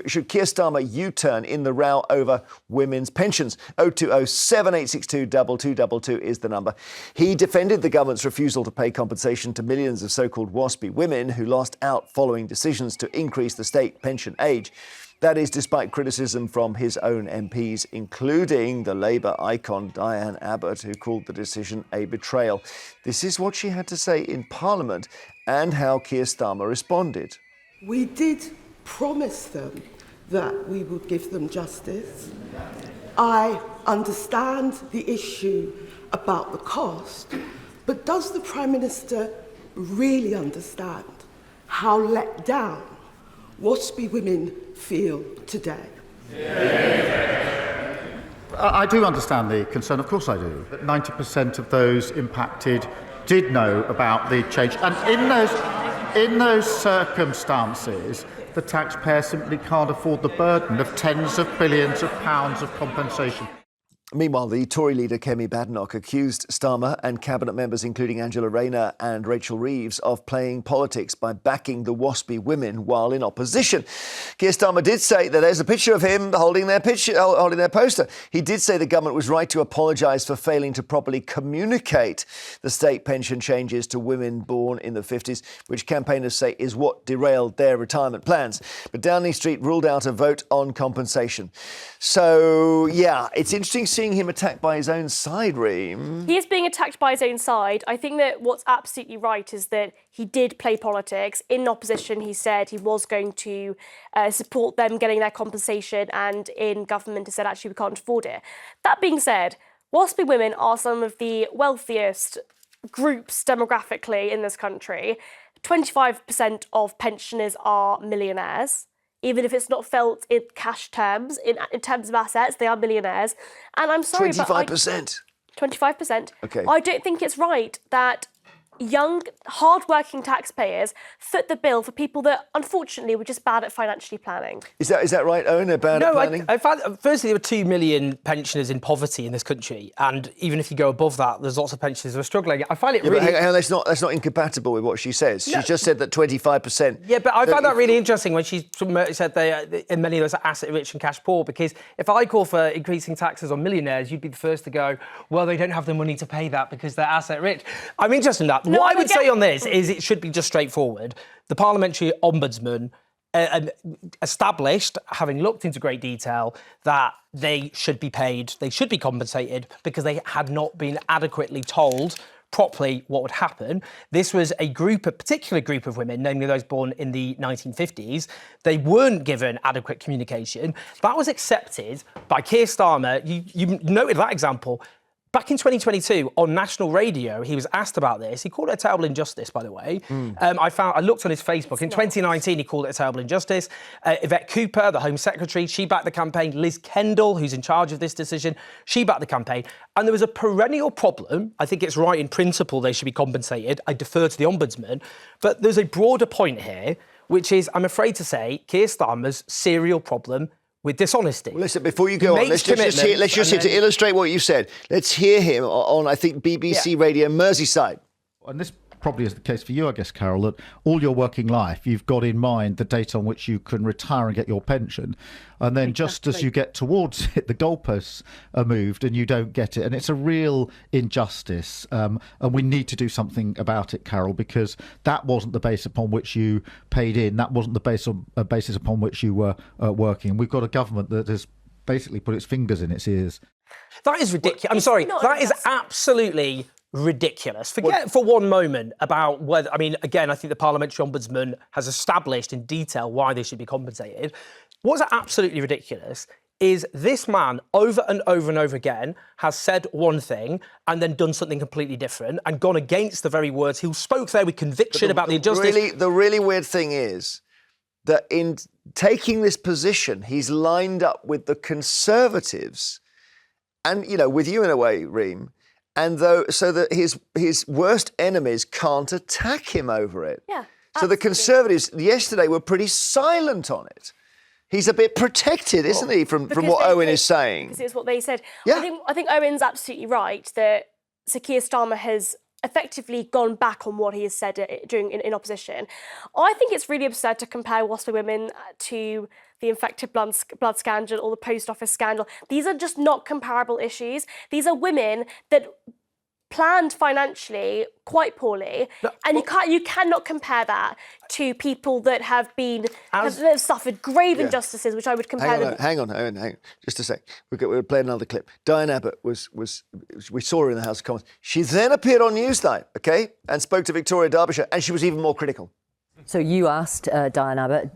should Keir Starmer U-turn in the row over women's pensions? 020 7862 2222 is the number. He defended the government's refusal to pay compensation to millions of so-called WASPI women who lost out following decisions to increase the state pension age. That is despite criticism from his own MPs, including the Labour icon Diane Abbott, who called the decision a betrayal. This is what she had to say in Parliament and how Keir Starmer responded. We did promise them that we would give them justice. I understand the issue about the cost, but does the Prime Minister really understand how let down WASPI women feel today? I do understand the concern, of course I do. That 90% of those impacted did know about the change. And in those circumstances, the taxpayer simply can't afford the burden of tens of billions of pounds of compensation. Meanwhile, the Tory leader Kemi Badenoch accused Starmer and cabinet members, including Angela Rayner and Rachel Reeves, of playing politics by backing the WASPI women while in opposition. Keir Starmer did say that there's a picture of him holding their poster. He did say the government was right to apologise for failing to properly communicate the state pension changes to women born in the 50s, which campaigners say is what derailed their retirement plans. But Downing Street ruled out a vote on compensation. So, yeah, it's interesting seeing him attacked by his own side, Reem. He is being attacked by his own side. I think that what's absolutely right is that he did play politics. In opposition, he said he was going to support them getting their compensation, and in government he said, actually, we can't afford it. That being said, WASPI women are some of the wealthiest groups demographically in this country. 25% of pensioners are millionaires. Even if it's not felt in cash terms, in terms of assets, they are millionaires. And I'm sorry, 25%. 25%. Okay. I don't think it's right that young, hard-working taxpayers foot the bill for people that, unfortunately, were just bad at financially planning. Is that right, Owen? They're bad at planning? I found, firstly, there were 2 million pensioners in poverty in this country, and even if you go above that, there's lots of pensioners who are struggling. I find it really... But hang on, that's not incompatible with what she says. No. She's just said that 25%... Yeah, but I found that really interesting when she said and many of those are asset-rich and cash-poor, because if I call for increasing taxes on millionaires, you'd be the first to go, well, they don't have the money to pay that because they're asset-rich. I'm interested in that. No, what I would say on this is it should be just straightforward. The Parliamentary Ombudsman established, having looked into great detail, that they should be paid, they should be compensated because they had not been adequately told properly what would happen. This was a particular group of women, namely those born in the 1950s. They weren't given adequate communication. That was accepted by Keir Starmer. You noted that example. Back in 2022, on national radio, he was asked about this. He called it a terrible injustice, by the way. I looked on his Facebook. In 2019, he called it a terrible injustice. Yvette Cooper, the Home Secretary, she backed the campaign. Liz Kendall, who's in charge of this decision, she backed the campaign. And there was a perennial problem. I think it's right in principle they should be compensated. I defer to the Ombudsman. But there's a broader point here, which is, I'm afraid to say, Keir Starmer's serial problem with dishonesty. Well, listen, before you go on, let's just hear to illustrate what you said. Let's hear him on, I think, BBC Radio Merseyside. And this probably is the case for you, I guess, Carol, that all your working life, you've got in mind the date on which you can retire and get your pension. And then just as you get towards it, the goalposts are moved and you don't get it. And it's a real injustice. And we need to do something about it, Carol, because that wasn't the base upon which you paid in. That wasn't the basis upon which you were working. And we've got a government that has basically put its fingers in its ears. That is ridiculous. I'm sorry. That is absolutely ridiculous. Forget for one moment about whether, I mean, again, I think the Parliamentary Ombudsman has established in detail why they should be compensated. What's absolutely ridiculous is this man over and over and over again has said one thing and then done something completely different and gone against the very words he spoke there with conviction about the injustice. The really weird thing is that in taking this position, he's lined up with the Conservatives and, you know, with you in a way, Reem, and so that his worst enemies can't attack him over it. Yeah. So the Conservatives yesterday were pretty silent on it. He's a bit protected, isn't he, from what Owen is saying? Because it's what they said. Yeah. I think Owen's absolutely right that Sir Keir Starmer has effectively gone back on what he has said in opposition. I think it's really absurd to compare WASPI women to the infected blood scandal or the post office scandal. These are just not comparable issues. These are women that planned financially quite poorly, and you cannot compare that to people that have suffered grave injustices, which I would compare them. Hang on, just a sec. We'll play another clip. Diane Abbott we saw her in the House of Commons. She then appeared on Newsnight, okay, and spoke to Victoria Derbyshire, and she was even more critical. So you asked Diane Abbott,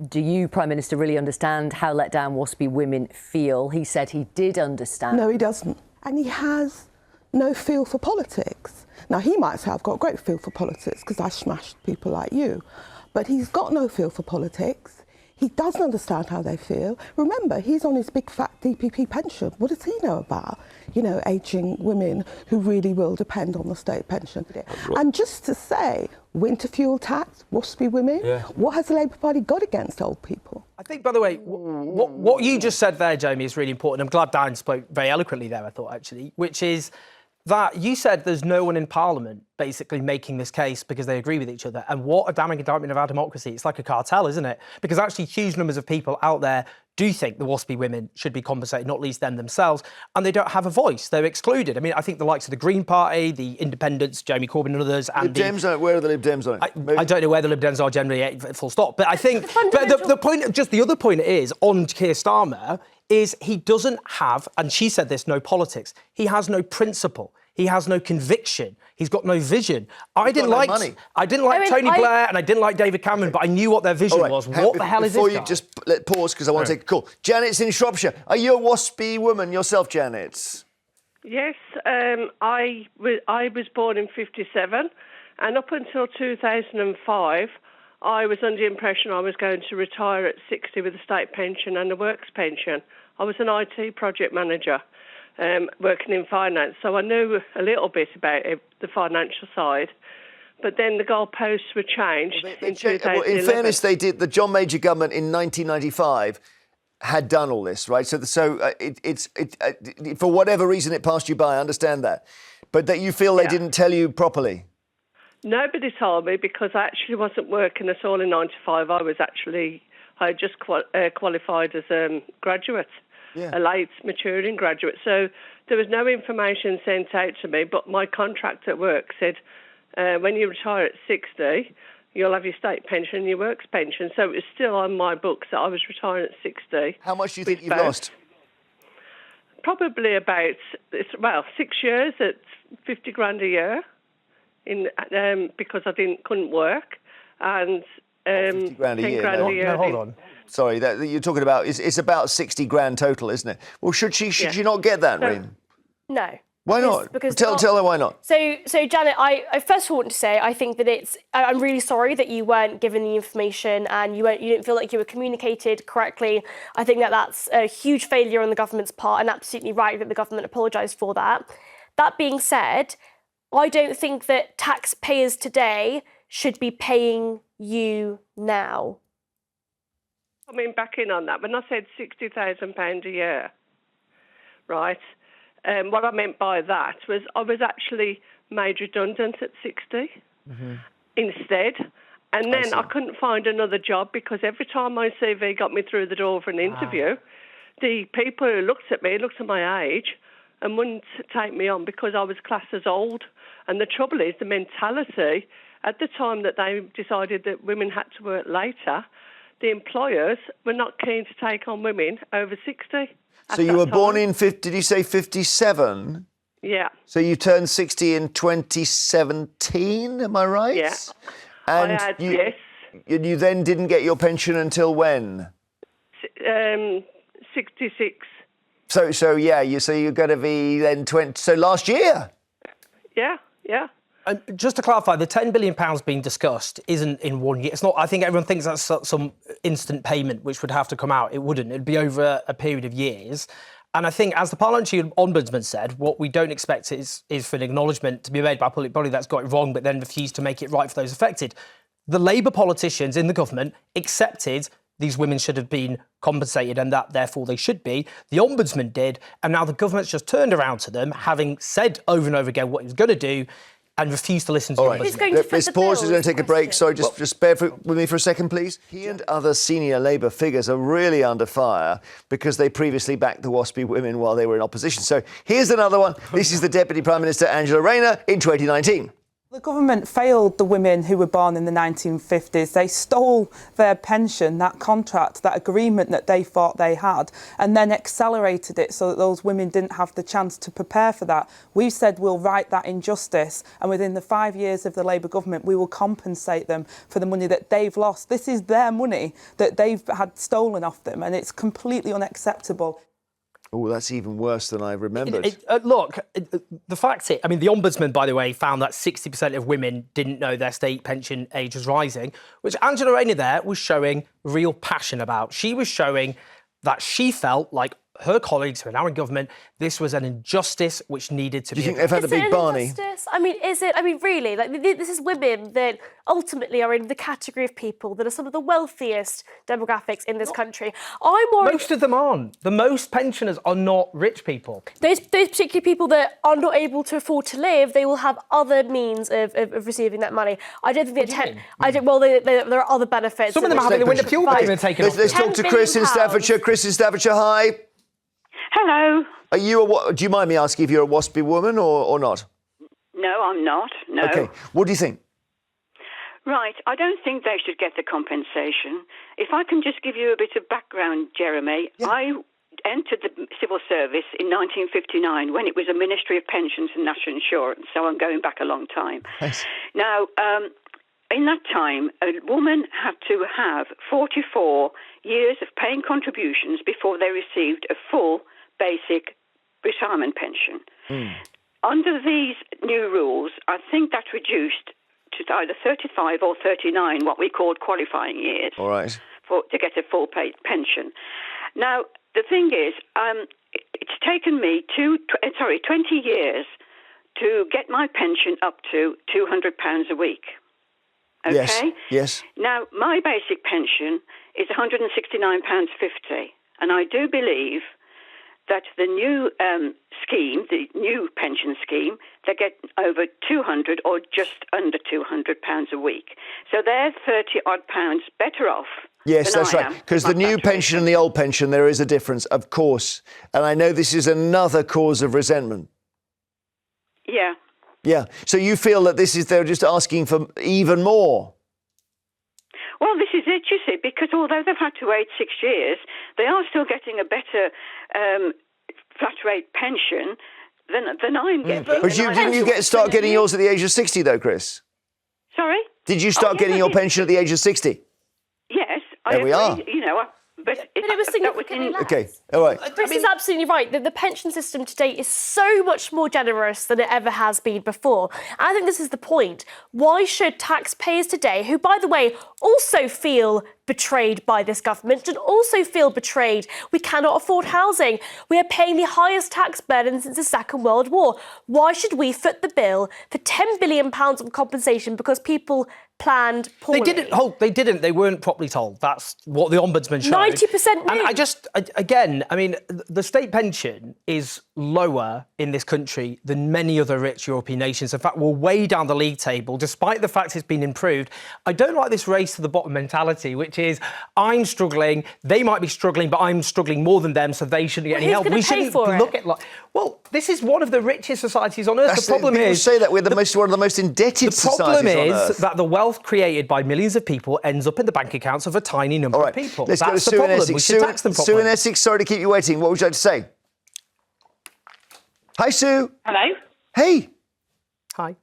do you, Prime Minister, really understand how let down WASPI women feel? He said he did understand. No, he doesn't. And he has no feel for politics. Now, he might say, I've got a great feel for politics because I smashed people like you. But he's got no feel for politics. He doesn't understand how they feel. Remember, he's on his big fat DPP pension. What does he know about, ageing women who really will depend on the state pension? And just to say, winter fuel tax, WASPI women, what has the Labour Party got against old people? I think, by the way, what you just said there, Jamie, is really important. I'm glad Diane spoke very eloquently there, I thought, actually, which is that you said there's no one in Parliament basically making this case because they agree with each other. And what a damning indictment of our democracy. It's like a cartel, isn't it? Because actually huge numbers of people out there do think the WASPI women should be compensated, not least them themselves, and they don't have a voice. They're excluded. I mean, I think the likes of the Green Party, the Independents, Jeremy Corbyn and others, and where are the Lib Dems on it? I don't know where the Lib Dems are generally, full stop. But I think, the other point is on Keir Starmer is he doesn't have, and she said this, no politics. He has no principle. He has no conviction. He's got no vision. I didn't like Tony Blair and I didn't like David Cameron, but I knew what their vision was. What the hell is this guy? Before you just pause, because I want to take a call. Janet's in Shropshire. Are you a WASPI woman yourself, Janet? Yes, I was born in 57, and up until 2005, I was under the impression I was going to retire at 60 with a state pension and a works pension. I was an IT project manager. Working in finance, so I knew a little bit about the financial side. But then the goalposts were changed in 2011. In fairness, they did. The John Major government in 1995 had done all this, right? So for whatever reason it passed you by. I understand that, but that you feel they didn't tell you properly. Nobody told me because I actually wasn't working at all in 95. I had just qualified as a graduate. A late maturing graduate. So there was no information sent out to me, but my contract at work said when you retire at 60, you'll have your state pension and your works pension. So it was still on my books that I was retiring at 60. How much do you think you've lost? Probably about, 6 years at 50 grand a year because I couldn't work. And 50 grand a 10 year. grand a year. No, hold on. Sorry, that you're talking about, it's about 60 grand total, isn't it? Well, should she not get that, Reem? No. Why not? Because tell her why not. So Janet, I first of all want to say I think that I'm really sorry that you weren't given the information and you didn't feel like you were communicated correctly. I think that's a huge failure on the government's part, and absolutely right that the government apologised for that. That being said, I don't think that taxpayers today should be paying you now. I mean, back in on that, when I said £60,000 a year, right, what I meant by that was I was actually made redundant at 60 instead. And then I couldn't find another job because every time my CV got me through the door for an interview, the people who looked at my age and wouldn't take me on because I was classed as old. And the trouble is the mentality at the time that they decided that women had to work later, the employers were not keen to take on women over 60. So you were born in, did you say 57? Yeah. So you turned 60 in 2017, am I right? Yeah. And I had, yes. You then didn't get your pension until when? 66. So you're going to be then 20, so last year? Yeah. Just to clarify, the £10 billion being discussed isn't in 1 year. It's not. I think everyone thinks that's some instant payment which would have to come out. It wouldn't. It'd be over a period of years. And I think, as the Parliamentary Ombudsman said, what we don't expect is for an acknowledgement to be made by a public body that's got it wrong, but then refused to make it right for those affected. The Labour politicians in the government accepted these women should have been compensated and that therefore they should be. The Ombudsman did, and now the government's just turned around to them, having said over and over again what it was going to do, and refused to listen to All the right. Who's going to foot Let's the pause. bill We're going is to the take a break. question. Sorry, just bear with me for a second, please. He and other senior Labour figures are really under fire because they previously backed the WASPI women while they were in opposition. So here's another one. This is the Deputy Prime Minister, Angela Rayner, in 2019. The government failed the women who were born in the 1950s. They stole their pension, that contract, that agreement that they thought they had, and then accelerated it so that those women didn't have the chance to prepare for that. We've said we'll right that injustice, and within the 5 years of the Labour government, we will compensate them for the money that they've lost. This is their money that they've had stolen off them, and it's completely unacceptable. Oh, that's even worse than I remembered. The fact is, I mean, the Ombudsman, by the way, found that 60% of women didn't know their state pension age was rising, which Angela Rayner there was showing real passion about. She was showing that she felt like her colleagues who are now in government, this was an injustice which needed to be... Do you think they've had a big Barney? Injustice? I mean, is it? I mean, really, like this is women that ultimately are in the category of people that are some of the wealthiest demographics in this country. I'm worried. Most of them aren't. The most pensioners are not rich people. Those particular people that are not able to afford to live, they will have other means of receiving that money. I don't think there are other benefits. Some of them are having the winter fuel payment taken off. Let's talk to Chris in Staffordshire. Chris in Staffordshire, hi. Hello. Are you do you mind me asking if you're a WASPI woman or not? No, I'm not. No. Okay. What do you think? Right. I don't think they should get the compensation. If I can just give you a bit of background, Jeremy, Yeah. I entered the civil service in 1959 when it was a Ministry of Pensions and National Insurance, so I'm going back a long time. Nice. Now, in that time, a woman had to have 44 years of paying contributions before they received a full basic retirement pension. Under these new rules, I think that reduced to either 35 or 39, what we called qualifying years, All right. to get a full paid pension. Now, the thing is, it's taken me 20 years to get my pension up to £200 a week. Okay? Yes. Now, my basic pension is £169.50, and I do believe that the new scheme, the new pension scheme, they get over 200 or just under £200 a week. So they're 30-odd pounds better off. Yes, that's right. Because the new pension and the old pension, there is a difference, of course. And I know this is another cause of resentment. Yeah. Yeah. So you feel that they're just asking for even more? Well, this is it, you see, because although they've had to wait 6 years, they are still getting a better flat rate pension than I'm getting. But didn't you start getting yours at the age of 60, though, Chris? Sorry? Did you start getting your pension at the age of 60? Yes. There we are. You know, but it was significantly less. Okay, all right. Chris is absolutely right. The pension system today is so much more generous than it ever has been before. I think this is the point. Why should taxpayers today, who, by the way, also feel betrayed by this government, should also feel betrayed? We cannot afford housing. We are paying the highest tax burden since the Second World War. Why should we foot the bill for £10 billion of compensation because people planned poorly? They didn't. They weren't properly told. That's what the Ombudsman showed. 90% knew. And the state pension is lower in this country than many other rich European nations. In fact, we're way down the league table, despite the fact it's been improved. I don't like this race to the bottom mentality, which is I'm struggling, they might be struggling, but I'm struggling more than them, so they shouldn't get any help. We shouldn't look at well, this is one of the richest societies on earth. The problem is, people say that we're one of the most indebted societies on earth. The problem is that the wealth created by millions of people ends up in the bank accounts of a tiny number of people. Let's go to Sue in Essex. Sue in Essex, sorry to keep you waiting. What would you like to say? Hi, Sue. Hello. Hey. Hi.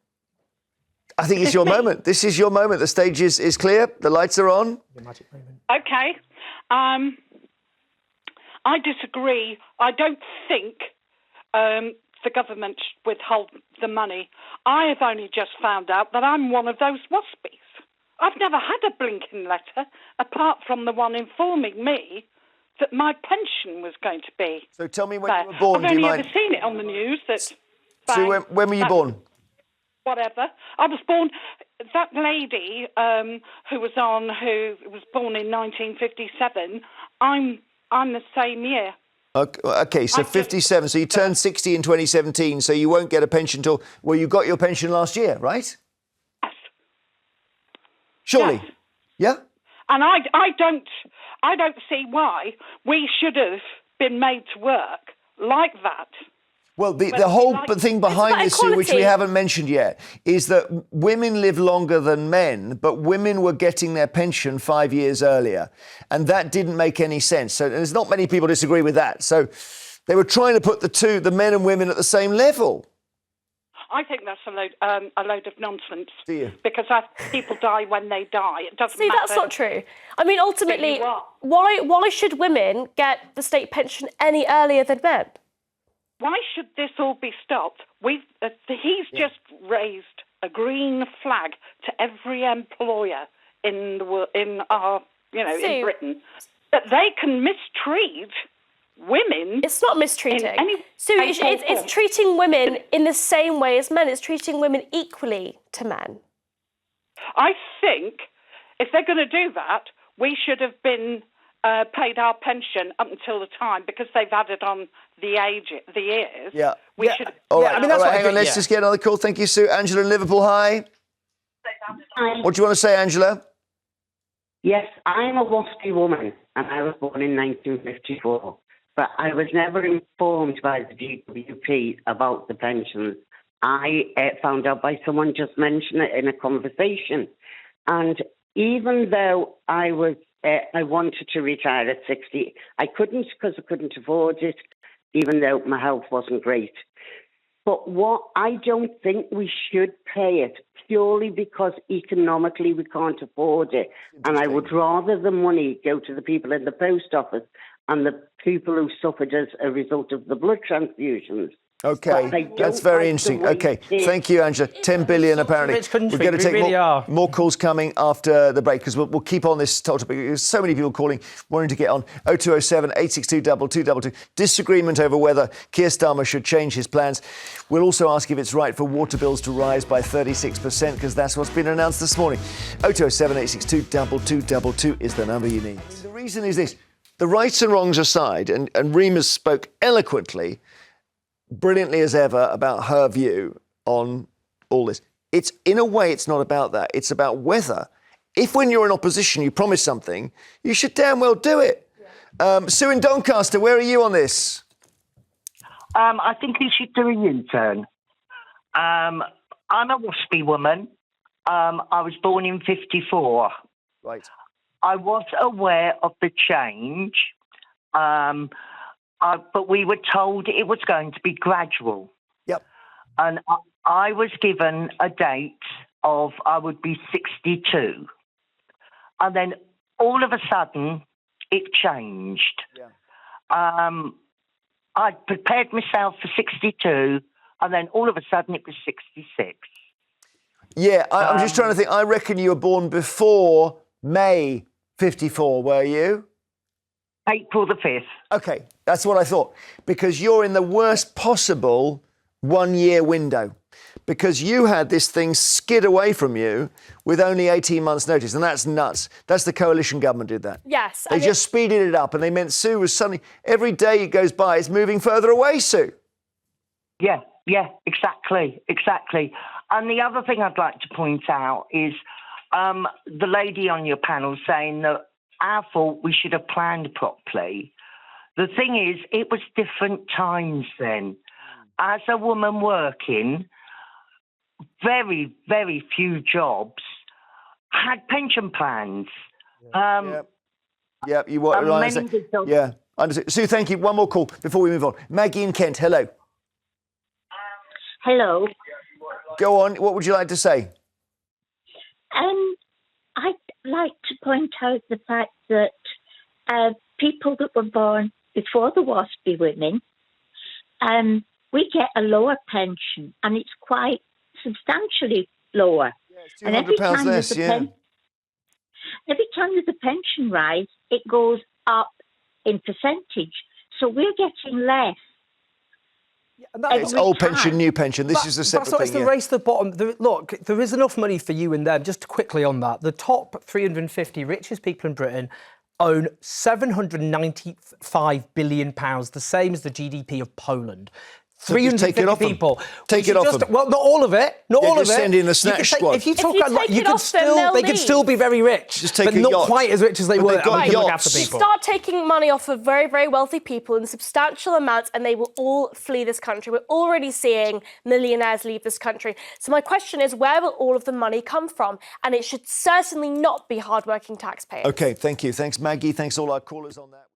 I think it's your moment. This is your moment. The stage is clear. The lights are on. Your magic moment. Okay. I disagree. I don't think the government should withhold the money. I have only just found out that I'm one of those WASPIs. I've never had a blinking letter apart from the one informing me that my pension was going to be. So tell me when you were born. I've only ever seen it on the news. So when were you born? Whatever. I was born. That lady who was born in 1957. I'm the same year. Okay, so 57. So you turned 60 in 2017, so you won't get a pension till, well, you got your pension last year, right? Yes. Surely. Yes. Yeah? And I don't see why we should have been made to work like that. Well, the whole thing behind this, Sue, which we equality. haven't mentioned yet, is that women live longer than men, but women were getting their pension 5 years earlier. And that didn't make any sense. So there's not many people disagree with that. So they were trying to put the men and women at the same level. I think that's a load of nonsense. Do you? Because people die when they die. It doesn't See, matter. that's not true. I mean, ultimately, you are. why should women get the state pension any earlier than men? Why should this all be stopped? He's just raised a green flag to every employer in in Britain that they can mistreat women. It's not mistreating. So way, it's treating women in the same way as men. It's treating women equally to men. I think if they're going to do that, we should have been paid our pension up until the time, because they've added on the years. Yeah. We should. All right, I mean, that's what I hang on. think, Let's yeah. just get another call. Thank you, Sue. Angela in Liverpool, hi. What do you want to say, Angela? Yes, I'm a WASPI woman, and I was born in 1954. But I was never informed by the DWP about the pensions. I found out by someone just mentioning it in a conversation. And even though I wanted to retire at 60, I couldn't, because I couldn't afford it, even though my health wasn't great. But I don't think we should pay it purely because economically we can't afford it. And I would rather the money go to the people in the post office and the people who suffered as a result of the blood transfusions. Okay, that's very interesting. Okay, thank you, Angela. 10 billion, apparently. Rich country, We're going to take really are. more calls coming after the break, because we'll keep on this topic. There's so many people calling, wanting to get on. 0207 862 2222. Disagreement over whether Keir Starmer should change his plans. We'll also ask if it's right for water bills to rise by 36%, because that's what's been announced this morning. 0207 862 2222 is the number you need. The reason is this. The rights and wrongs aside, and Reem spoke eloquently, brilliantly as ever, about her view on all this. It's, in a way, it's not about that. It's about whether, if when you're in opposition you promise something, you should damn well do it. Yeah. Sue in Doncaster, where are you on this? I think he should do a U-turn. I'm a WASPI woman. I was born in 54. Right. I was aware of the change, but we were told it was going to be gradual. Yep. And I was given a date of I would be 62. And then all of a sudden, it changed. Yeah. I prepared myself for 62, and then all of a sudden it was 66. Yeah, I'm just trying to think. I reckon you were born before May 54, were you? April the 5th. Okay, that's what I thought. Because you're in the worst possible 1 year window. Because you had this thing skid away from you with only 18 months' notice. And that's nuts. That's the coalition government did that. Yes. They just speeded it up, and they meant Sue was suddenly, every day it goes by, it's moving further away, Sue. Yeah, exactly. And the other thing I'd like to point out is the lady on your panel saying that our fault, we should have planned properly. The thing is, it was different times then. As a woman working, very, very few jobs had pension plans. You were right. Yeah, understood. Sue, thank you. One more call before we move on. Maggie in Kent, hello. Hello. Go on. What would you like to say? I'd like to point out the fact that people that were born before the WASPI women, we get a lower pension, and it's quite substantially lower. Yeah, it's £200 less, every time there's a pension rise, it goes up in percentage. So we're getting less. It's old pension, new pension. This is a separate thing. It's the race to the bottom. Look, there is enough money for you and them. Just quickly on that, the top 350 richest people in Britain own £795 billion, the same as the GDP of Poland. So just take it 350 off them. people. Take it off them. Well, not all of it. Not Yeah, all of just it. send in a snatch squad. If you talk If you about, take you it can off them, still, they'll they can leave. still be very rich, Just take but a not yacht. quite as rich as they But were. they've got and we can look yachts. after You people. start taking money off of very, very wealthy people in substantial amounts, and they will all flee this country. We're already seeing millionaires leave this country. So my question is, where will all of the money come from? And it should certainly not be hardworking taxpayers. OK, thank you. Thanks, Maggie. Thanks all our callers on that.